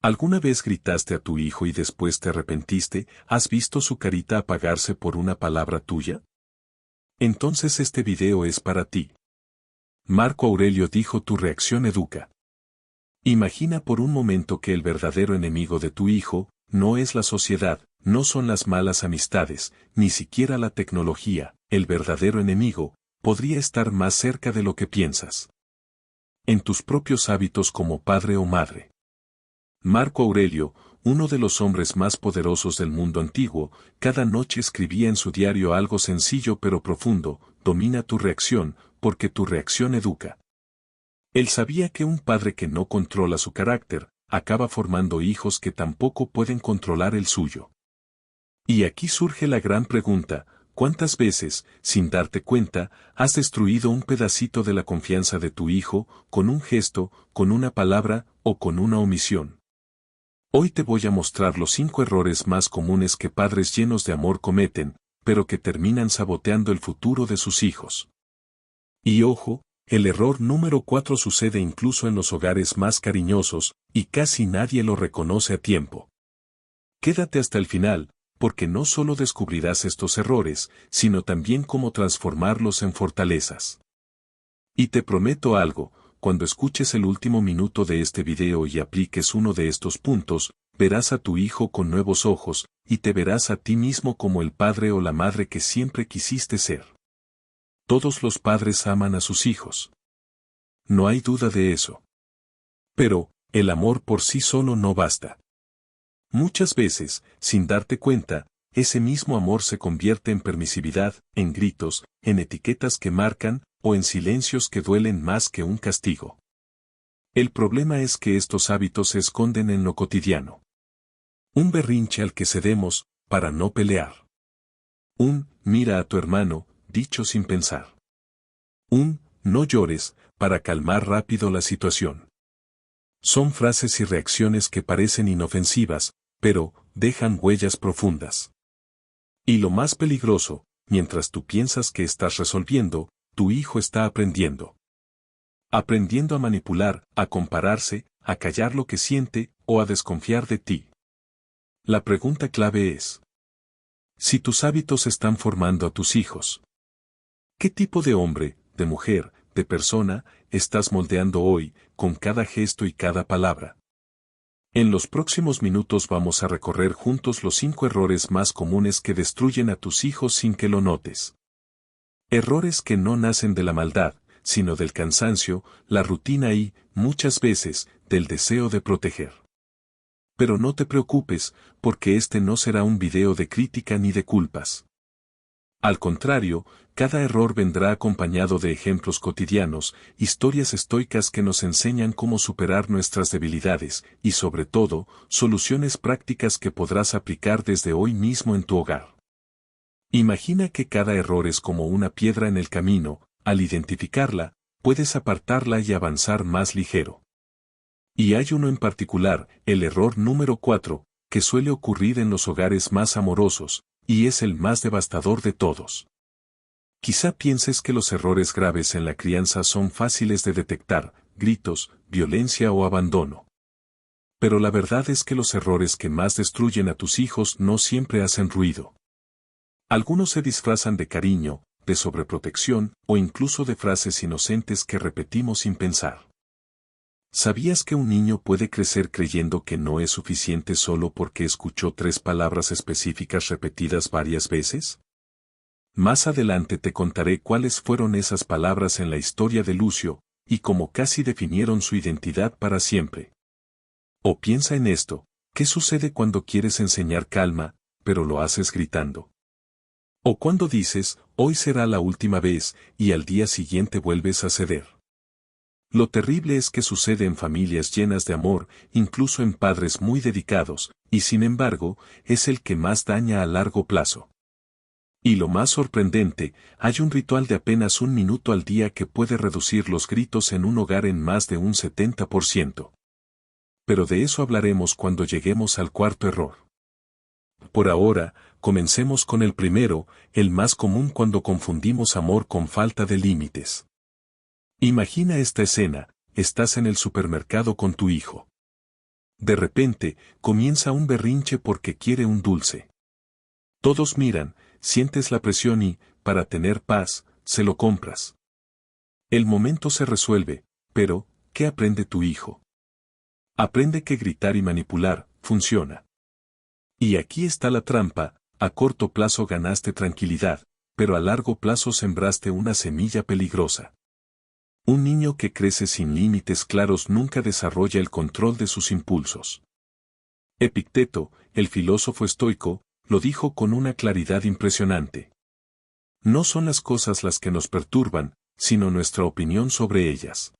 ¿Alguna vez gritaste a tu hijo y después te arrepentiste? ¿Has visto su carita apagarse por una palabra tuya? Entonces este video es para ti. Marco Aurelio dijo: tu reacción educa. Imagina por un momento que el verdadero enemigo de tu hijo no es la sociedad, no son las malas amistades, ni siquiera la tecnología. El verdadero enemigo podría estar más cerca de lo que piensas. En tus propios hábitos como padre o madre. Marco Aurelio, uno de los hombres más poderosos del mundo antiguo, cada noche escribía en su diario algo sencillo pero profundo: domina tu reacción, porque tu reacción educa. Él sabía que un padre que no controla su carácter, acaba formando hijos que tampoco pueden controlar el suyo. Y aquí surge la gran pregunta: ¿cuántas veces, sin darte cuenta, has destruido un pedacito de la confianza de tu hijo, con un gesto, con una palabra, o con una omisión? Hoy te voy a mostrar los 5 errores más comunes que padres llenos de amor cometen, pero que terminan saboteando el futuro de sus hijos. Y ojo, el error número 4 sucede incluso en los hogares más cariñosos, y casi nadie lo reconoce a tiempo. Quédate hasta el final, porque no solo descubrirás estos errores, sino también cómo transformarlos en fortalezas. Y te prometo algo: cuando escuches el último minuto de este video y apliques uno de estos puntos, verás a tu hijo con nuevos ojos, y te verás a ti mismo como el padre o la madre que siempre quisiste ser. Todos los padres aman a sus hijos. No hay duda de eso. Pero, el amor por sí solo no basta. Muchas veces, sin darte cuenta, ese mismo amor se convierte en permisividad, en gritos, en etiquetas que marcan, o en silencios que duelen más que un castigo. El problema es que estos hábitos se esconden en lo cotidiano. Un berrinche al que cedemos, para no pelear. Un mira a tu hermano, dicho sin pensar. Un no llores, para calmar rápido la situación. Son frases y reacciones que parecen inofensivas, pero dejan huellas profundas. Y lo más peligroso: mientras tú piensas que estás resolviendo, tu hijo está aprendiendo. Aprendiendo a manipular, a compararse, a callar lo que siente, o a desconfiar de ti. La pregunta clave es: si tus hábitos están formando a tus hijos, ¿qué tipo de hombre, de mujer, de persona, estás moldeando hoy, con cada gesto y cada palabra? En los próximos minutos vamos a recorrer juntos los 5 errores más comunes que destruyen a tus hijos sin que lo notes. Errores que no nacen de la maldad, sino del cansancio, la rutina y, muchas veces, del deseo de proteger. Pero no te preocupes, porque este no será un video de crítica ni de culpas. Al contrario, cada error vendrá acompañado de ejemplos cotidianos, historias estoicas que nos enseñan cómo superar nuestras debilidades, y sobre todo, soluciones prácticas que podrás aplicar desde hoy mismo en tu hogar. Imagina que cada error es como una piedra en el camino. Al identificarla, puedes apartarla y avanzar más ligero. Y hay uno en particular, el error número 4, que suele ocurrir en los hogares más amorosos, y es el más devastador de todos. Quizá pienses que los errores graves en la crianza son fáciles de detectar: gritos, violencia o abandono. Pero la verdad es que los errores que más destruyen a tus hijos no siempre hacen ruido. Algunos se disfrazan de cariño, de sobreprotección, o incluso de frases inocentes que repetimos sin pensar. ¿Sabías que un niño puede crecer creyendo que no es suficiente solo porque escuchó 3 palabras específicas repetidas varias veces? Más adelante te contaré cuáles fueron esas palabras en la historia de Lucio, y cómo casi definieron su identidad para siempre. O piensa en esto: ¿qué sucede cuando quieres enseñar calma, pero lo haces gritando? O cuando dices: hoy será la última vez, y al día siguiente vuelves a ceder. Lo terrible es que sucede en familias llenas de amor, incluso en padres muy dedicados, y sin embargo, es el que más daña a largo plazo. Y lo más sorprendente: hay un ritual de apenas 1 minuto al día que puede reducir los gritos en un hogar en más de un 70%. Pero de eso hablaremos cuando lleguemos al 4.º error. Por ahora, comencemos con el primero, el más común cuando confundimos amor con falta de límites. Imagina esta escena: estás en el supermercado con tu hijo. De repente, comienza un berrinche porque quiere un dulce. Todos miran, sientes la presión y, para tener paz, se lo compras. El momento se resuelve, pero, ¿qué aprende tu hijo? Aprende que gritar y manipular, funciona. Y aquí está la trampa: a corto plazo ganaste tranquilidad, pero a largo plazo sembraste una semilla peligrosa. Un niño que crece sin límites claros nunca desarrolla el control de sus impulsos. Epicteto, el filósofo estoico, lo dijo con una claridad impresionante. No son las cosas las que nos perturban, sino nuestra opinión sobre ellas.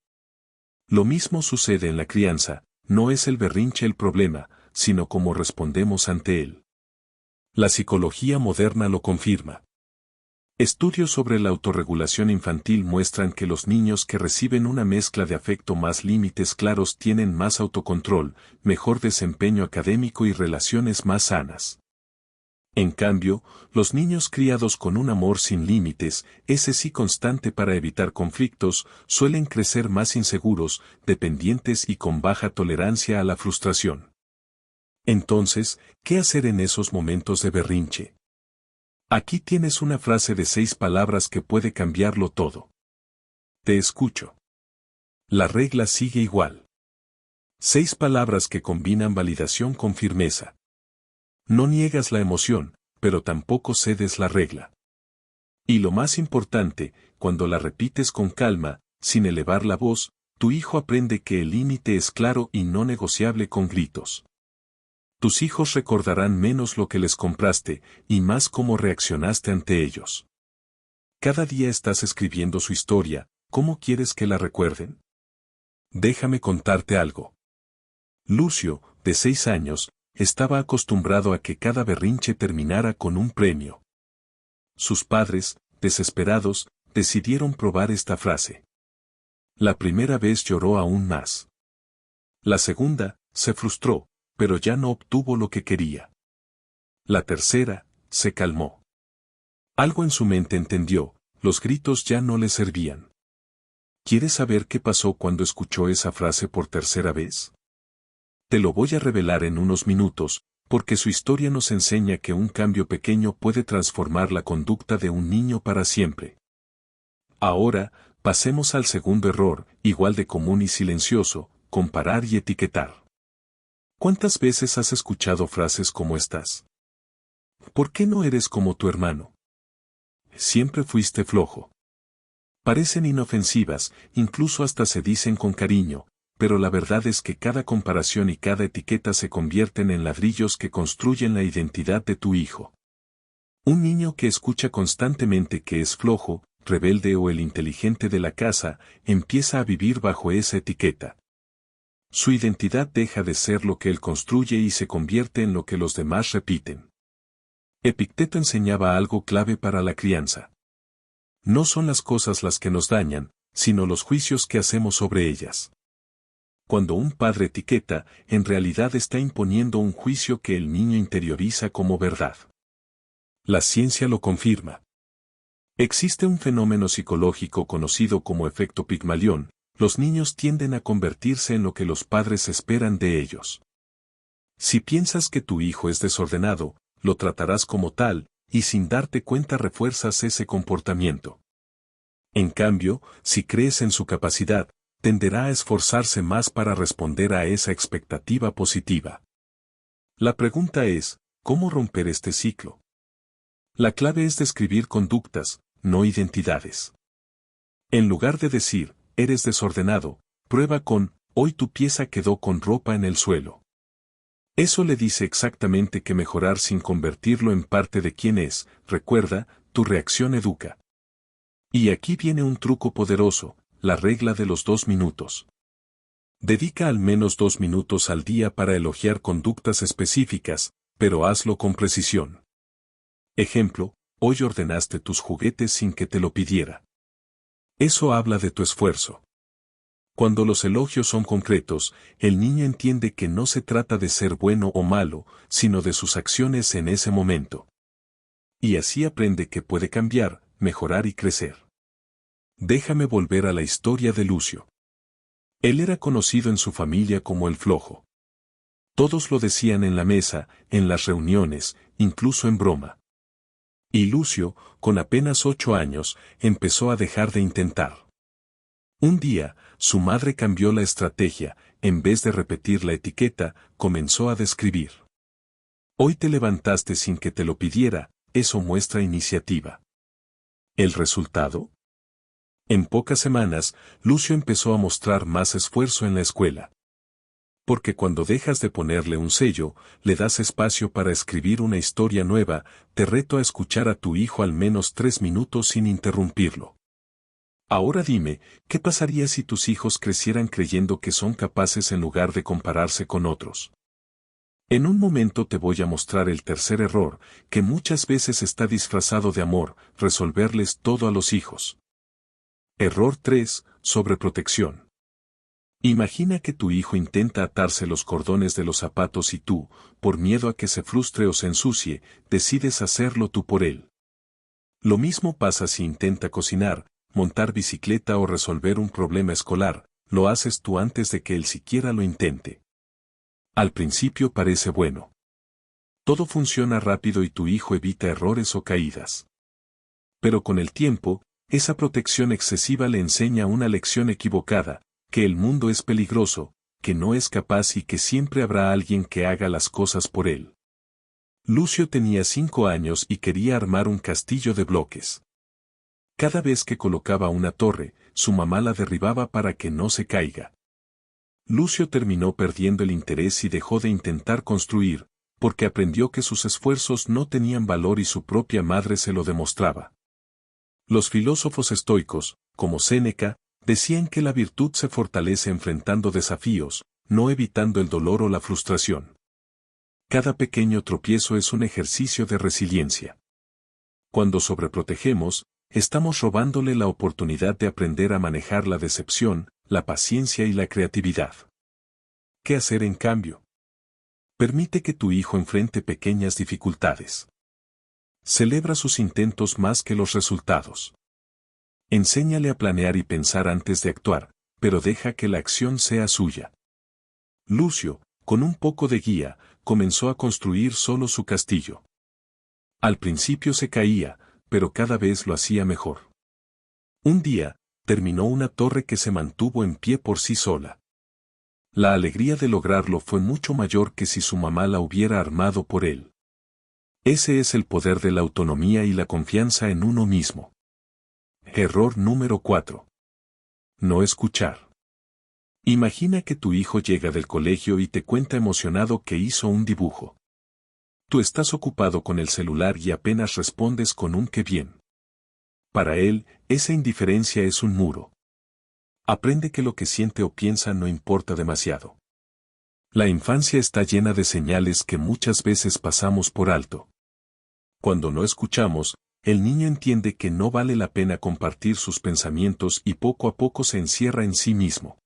Lo mismo sucede en la crianza, no es el berrinche el problema, sino cómo respondemos ante él. La psicología moderna lo confirma. Estudios sobre la autorregulación infantil muestran que los niños que reciben una mezcla de afecto más límites claros tienen más autocontrol, mejor desempeño académico y relaciones más sanas. En cambio, los niños criados con un amor sin límites, ese sí constante para evitar conflictos, suelen crecer más inseguros, dependientes y con baja tolerancia a la frustración. Entonces, ¿qué hacer en esos momentos de berrinche? Aquí tienes una frase de 6 palabras que puede cambiarlo todo. Te escucho. La regla sigue igual. 6 palabras que combinan validación con firmeza. No niegas la emoción, pero tampoco cedes la regla. Y lo más importante, cuando la repites con calma, sin elevar la voz, tu hijo aprende que el límite es claro y no negociable con gritos. Tus hijos recordarán menos lo que les compraste, y más cómo reaccionaste ante ellos. Cada día estás escribiendo su historia, ¿cómo quieres que la recuerden? Déjame contarte algo. Lucio, de 6 años, estaba acostumbrado a que cada berrinche terminara con un premio. Sus padres, desesperados, decidieron probar esta frase. La primera vez lloró aún más. La segunda, se frustró, pero ya no obtuvo lo que quería. La tercera, se calmó. Algo en su mente entendió, los gritos ya no le servían. ¿Quieres saber qué pasó cuando escuchó esa frase por tercera vez? Te lo voy a revelar en unos minutos, porque su historia nos enseña que un cambio pequeño puede transformar la conducta de un niño para siempre. Ahora, pasemos al segundo error, igual de común y silencioso: comparar y etiquetar. ¿Cuántas veces has escuchado frases como estas? ¿Por qué no eres como tu hermano? Siempre fuiste flojo. Parecen inofensivas, incluso hasta se dicen con cariño, pero la verdad es que cada comparación y cada etiqueta se convierten en ladrillos que construyen la identidad de tu hijo. Un niño que escucha constantemente que es flojo, rebelde o el inteligente de la casa, empieza a vivir bajo esa etiqueta. Su identidad deja de ser lo que él construye y se convierte en lo que los demás repiten. Epicteto enseñaba algo clave para la crianza. No son las cosas las que nos dañan, sino los juicios que hacemos sobre ellas. Cuando un padre etiqueta, en realidad está imponiendo un juicio que el niño interioriza como verdad. La ciencia lo confirma. Existe un fenómeno psicológico conocido como efecto Pigmalión: los niños tienden a convertirse en lo que los padres esperan de ellos. Si piensas que tu hijo es desordenado, lo tratarás como tal, y sin darte cuenta refuerzas ese comportamiento. En cambio, si crees en su capacidad, tenderá a esforzarse más para responder a esa expectativa positiva. La pregunta es, ¿cómo romper este ciclo? La clave es describir conductas, no identidades. En lugar de decir, eres desordenado, prueba con, hoy tu pieza quedó con ropa en el suelo. Eso le dice exactamente que mejorar sin convertirlo en parte de quién es. Recuerda, tu reacción educa. Y aquí viene un truco poderoso: la regla de los 2 minutos. Dedica al menos 2 minutos al día para elogiar conductas específicas, pero hazlo con precisión. Ejemplo: hoy ordenaste tus juguetes sin que te lo pidiera. Eso habla de tu esfuerzo. Cuando los elogios son concretos, el niño entiende que no se trata de ser bueno o malo, sino de sus acciones en ese momento. Y así aprende que puede cambiar, mejorar y crecer. Déjame volver a la historia de Lucio. Él era conocido en su familia como el flojo. Todos lo decían en la mesa, en las reuniones, incluso en broma. Y Lucio, con apenas 8 años, empezó a dejar de intentar. Un día, su madre cambió la estrategia, en vez de repetir la etiqueta, comenzó a describir. Hoy te levantaste sin que te lo pidiera, eso muestra iniciativa. ¿El resultado? En pocas semanas, Lucio empezó a mostrar más esfuerzo en la escuela. Porque cuando dejas de ponerle un sello, le das espacio para escribir una historia nueva, te reto a escuchar a tu hijo al menos 3 minutos sin interrumpirlo. Ahora dime, ¿qué pasaría si tus hijos crecieran creyendo que son capaces en lugar de compararse con otros? En un momento te voy a mostrar el tercer error, que muchas veces está disfrazado de amor, resolverles todo a los hijos. Error 3, sobreprotección. Imagina que tu hijo intenta atarse los cordones de los zapatos y tú, por miedo a que se frustre o se ensucie, decides hacerlo tú por él. Lo mismo pasa si intenta cocinar, montar bicicleta o resolver un problema escolar, lo haces tú antes de que él siquiera lo intente. Al principio parece bueno. Todo funciona rápido y tu hijo evita errores o caídas. Pero con el tiempo, esa protección excesiva le enseña una lección equivocada, que el mundo es peligroso, que no es capaz y que siempre habrá alguien que haga las cosas por él. Lucio tenía 5 años y quería armar un castillo de bloques. Cada vez que colocaba una torre, su mamá la derribaba para que no se caiga. Lucio terminó perdiendo el interés y dejó de intentar construir, porque aprendió que sus esfuerzos no tenían valor y su propia madre se lo demostraba. Los filósofos estoicos, como Séneca, decían que la virtud se fortalece enfrentando desafíos, no evitando el dolor o la frustración. Cada pequeño tropiezo es un ejercicio de resiliencia. Cuando sobreprotegemos, estamos robándole la oportunidad de aprender a manejar la decepción, la paciencia y la creatividad. ¿Qué hacer en cambio? Permite que tu hijo enfrente pequeñas dificultades. Celebra sus intentos más que los resultados. Enséñale a planear y pensar antes de actuar, pero deja que la acción sea suya. Lucio, con un poco de guía, comenzó a construir solo su castillo. Al principio se caía, pero cada vez lo hacía mejor. Un día, terminó una torre que se mantuvo en pie por sí sola. La alegría de lograrlo fue mucho mayor que si su mamá la hubiera armado por él. Ese es el poder de la autonomía y la confianza en uno mismo. Error número 4. No escuchar. Imagina que tu hijo llega del colegio y te cuenta emocionado que hizo un dibujo. Tú estás ocupado con el celular y apenas respondes con un qué bien. Para él, esa indiferencia es un muro. Aprende que lo que siente o piensa no importa demasiado. La infancia está llena de señales que muchas veces pasamos por alto. Cuando no escuchamos, el niño entiende que no vale la pena compartir sus pensamientos y poco a poco se encierra en sí mismo.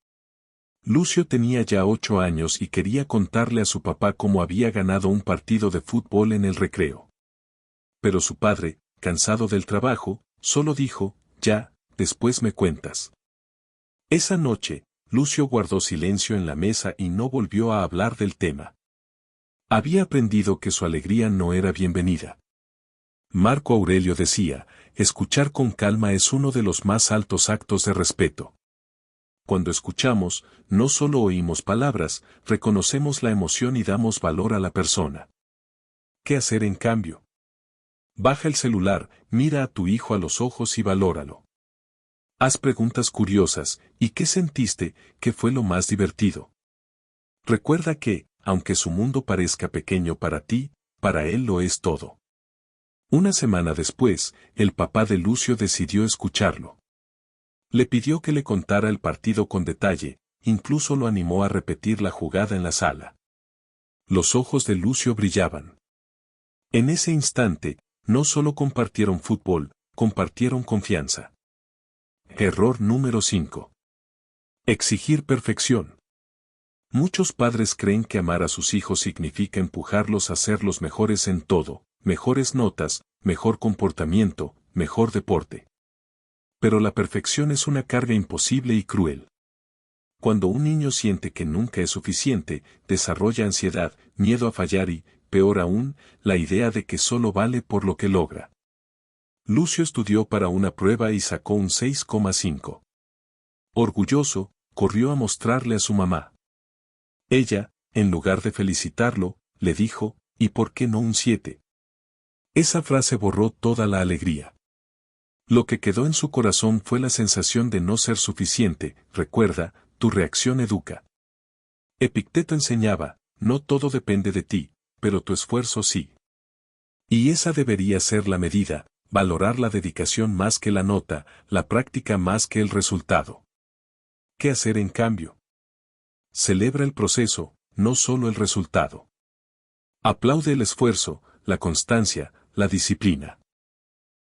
Lucio tenía ya 8 años y quería contarle a su papá cómo había ganado un partido de fútbol en el recreo. Pero su padre, cansado del trabajo, solo dijo, ya, después me cuentas. Esa noche, Lucio guardó silencio en la mesa y no volvió a hablar del tema. Había aprendido que su alegría no era bienvenida. Marco Aurelio decía, escuchar con calma es uno de los más altos actos de respeto. Cuando escuchamos, no solo oímos palabras, reconocemos la emoción y damos valor a la persona. ¿Qué hacer en cambio? Baja el celular, mira a tu hijo a los ojos y valóralo. Haz preguntas curiosas, ¿y qué sentiste? ¿Qué fue lo más divertido? Recuerda que, aunque su mundo parezca pequeño para ti, para él lo es todo. Una semana después, el papá de Lucio decidió escucharlo. Le pidió que le contara el partido con detalle, incluso lo animó a repetir la jugada en la sala. Los ojos de Lucio brillaban. En ese instante, no solo compartieron fútbol, compartieron confianza. Error número 5. Exigir perfección. Muchos padres creen que amar a sus hijos significa empujarlos a ser los mejores en todo, mejores notas, mejor comportamiento, mejor deporte. Pero la perfección es una carga imposible y cruel. Cuando un niño siente que nunca es suficiente, desarrolla ansiedad, miedo a fallar y, peor aún, la idea de que solo vale por lo que logra. Lucio estudió para una prueba y sacó un 6,5. Orgulloso, corrió a mostrarle a su mamá. Ella, en lugar de felicitarlo, le dijo, ¿y por qué no un 7? Esa frase borró toda la alegría. Lo que quedó en su corazón fue la sensación de no ser suficiente. Recuerda, tu reacción educa. Epicteto enseñaba, no todo depende de ti, pero tu esfuerzo sí. Y esa debería ser la medida, valorar la dedicación más que la nota, la práctica más que el resultado. ¿Qué hacer en cambio? Celebra el proceso, no solo el resultado. Aplaude el esfuerzo, la constancia, la disciplina.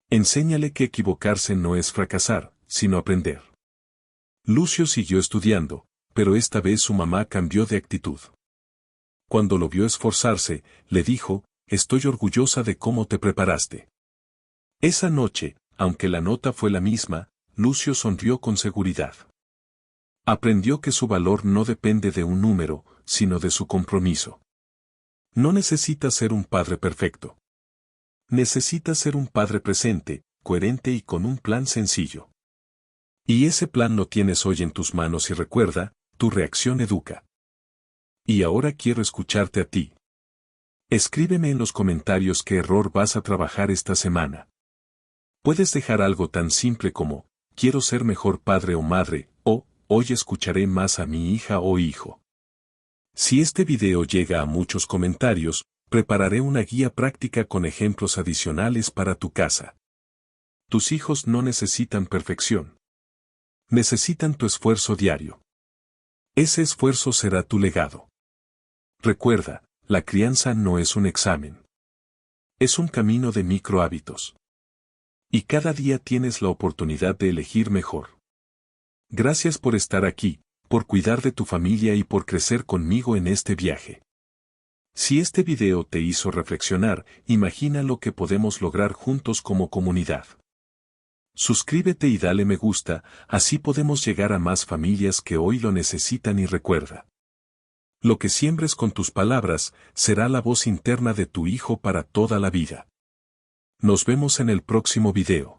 Enséñale que equivocarse no es fracasar, sino aprender. Lucio siguió estudiando, pero esta vez su mamá cambió de actitud. Cuando lo vio esforzarse, le dijo, estoy orgullosa de cómo te preparaste. Esa noche, aunque la nota fue la misma, Lucio sonrió con seguridad. Aprendió que su valor no depende de un número, sino de su compromiso. No necesita ser un padre perfecto. Necesita ser un padre presente, coherente y con un plan sencillo. Y ese plan lo tienes hoy en tus manos y recuerda, tu reacción educa. Y ahora quiero escucharte a ti. Escríbeme en los comentarios qué error vas a trabajar esta semana. Puedes dejar algo tan simple como, quiero ser mejor padre o madre, o, hoy escucharé más a mi hija o hijo. Si este video llega a muchos comentarios, prepararé una guía práctica con ejemplos adicionales para tu casa. Tus hijos no necesitan perfección. Necesitan tu esfuerzo diario. Ese esfuerzo será tu legado. Recuerda, la crianza no es un examen. Es un camino de micro hábitos. Y cada día tienes la oportunidad de elegir mejor. Gracias por estar aquí, por cuidar de tu familia y por crecer conmigo en este viaje. Si este video te hizo reflexionar, imagina lo que podemos lograr juntos como comunidad. Suscríbete y dale me gusta, así podemos llegar a más familias que hoy lo necesitan y recuerda. Lo que siembres con tus palabras, será la voz interna de tu hijo para toda la vida. Nos vemos en el próximo video.